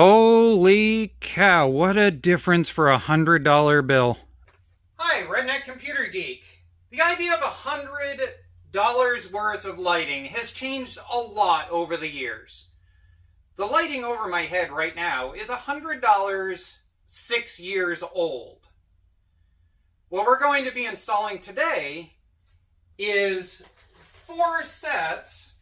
Holy cow, what a difference for $100 bill. Hi, Redneck Computer Geek. The idea of $100 worth of lighting has changed a lot over the years. The lighting over my head right now is $100 6 years old. What we're going to be installing today is 4 sets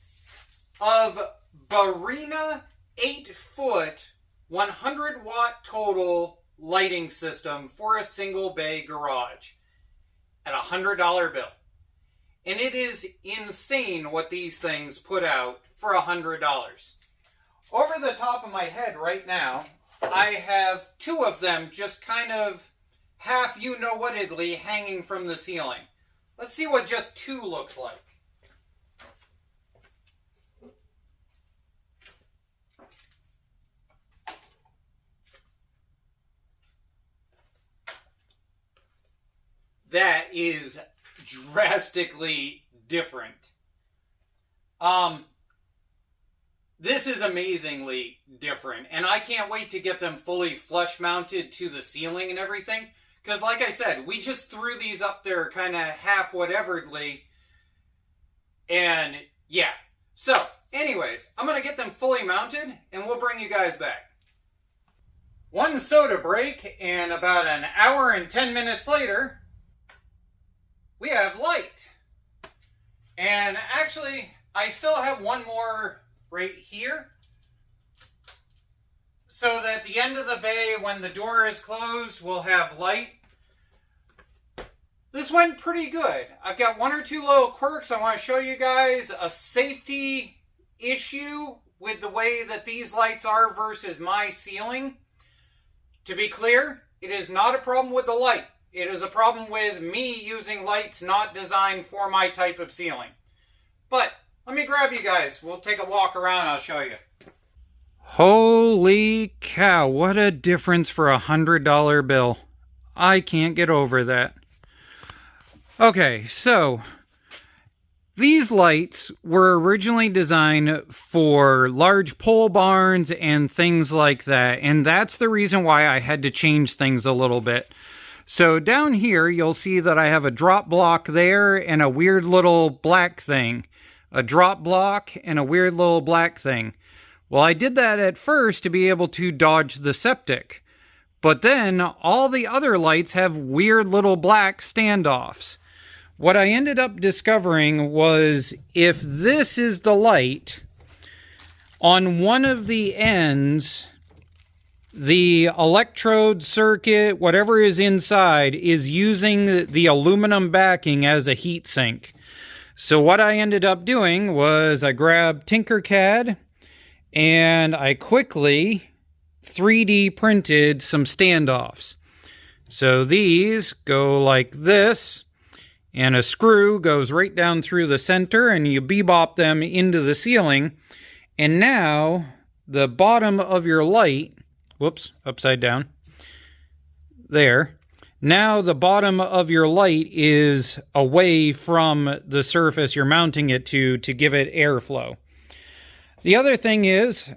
of Barrina 8-foot 100 watt total lighting system for a single bay garage at $100 bill. And it is insane what these things put out for $100. Over the top of my head right now, I have 2 of them just kind of half you-know-whatedly hanging from the ceiling. Let's see what just 2 looks like. That is drastically different. This is amazingly different, and I can't wait to get them fully flush mounted to the ceiling and everything, because like I said, we just threw these up there kind of half whateverly, and yeah. So, anyways, I'm going to get them fully mounted, and we'll bring you guys back. 1 soda break, and about an hour and 10 minutes later, we have light. And actually, I still have 1 more right here, so that at the end of the bay, when the door is closed, we'll have light. This went pretty good. I've got 1 or 2 little quirks. I want to show you guys a safety issue with the way that these lights are versus my ceiling. To be clear, it is not a problem with the light. It is a problem with me using lights not designed for my type of ceiling. But let me grab you guys. We'll take a walk around. I'll show you. Holy cow, what a difference for $100 bill. I can't get over that. Okay, so these lights were originally designed for large pole barns and things like that. And that's the reason why I had to change things a little bit. So down here, you'll see that I have a drop block there and a weird little black thing. A drop block and a weird little black thing. Well, I did that at first to be able to dodge the septic. But then all the other lights have weird little black standoffs. What I ended up discovering was if this is the light, on one of the ends, the electrode circuit, whatever is inside, is using the aluminum backing as a heat sink. So what I ended up doing was I grabbed Tinkercad and I quickly 3D printed some standoffs. So these go like this, and a screw goes right down through the center, and you bebop them into the ceiling. And now the bottom of your light, whoops, upside down, there. Now the bottom of your light is away from the surface you're mounting it to give it airflow. The other thing is,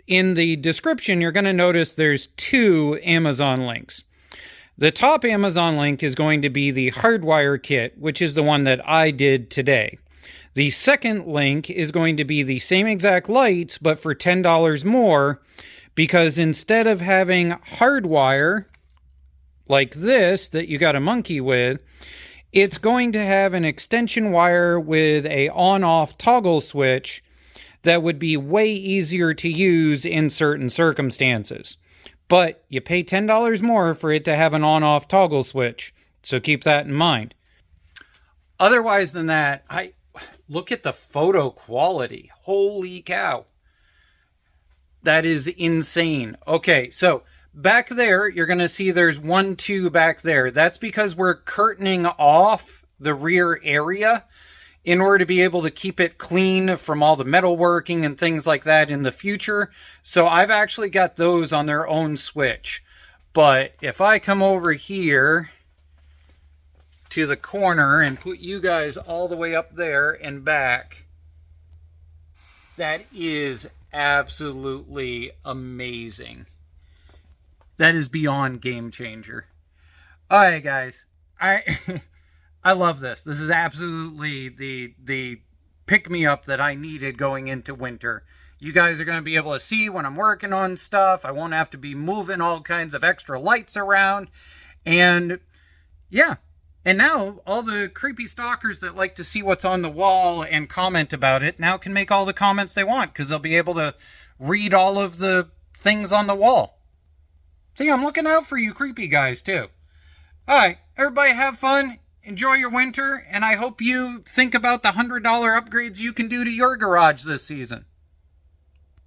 in the description, you're going to notice there's 2 Amazon links. The top Amazon link is going to be the hardwire kit, which is the one that I did today. The second link is going to be the same exact lights, but for $10 more, because instead of having hardwire like this that you got to monkey with, it's going to have an extension wire with a on-off toggle switch that would be way easier to use in certain circumstances. But you pay $10 more for it to have an on-off toggle switch, so keep that in mind. Otherwise than that, look at the photo quality. Holy cow. That is insane. Okay, so back there, you're going to see there's 1 tube back there. That's because we're curtaining off the rear area in order to be able to keep it clean from all the metalworking and things like that in the future. So I've actually got those on their own switch. But if I come over here to the corner and put you guys all the way up there and back, that is absolutely amazing. That is beyond game changer. All right, guys. I I love this. This is absolutely the pick me up that I needed going into winter. You guys are going to be able to see when I'm working on stuff. I won't have to be moving all kinds of extra lights around. And yeah. And now all the creepy stalkers that like to see what's on the wall and comment about it now can make all the comments they want because they'll be able to read all of the things on the wall. See, I'm looking out for you creepy guys too. All right, everybody have fun. Enjoy your winter, and I hope you think about the $100 upgrades you can do to your garage this season.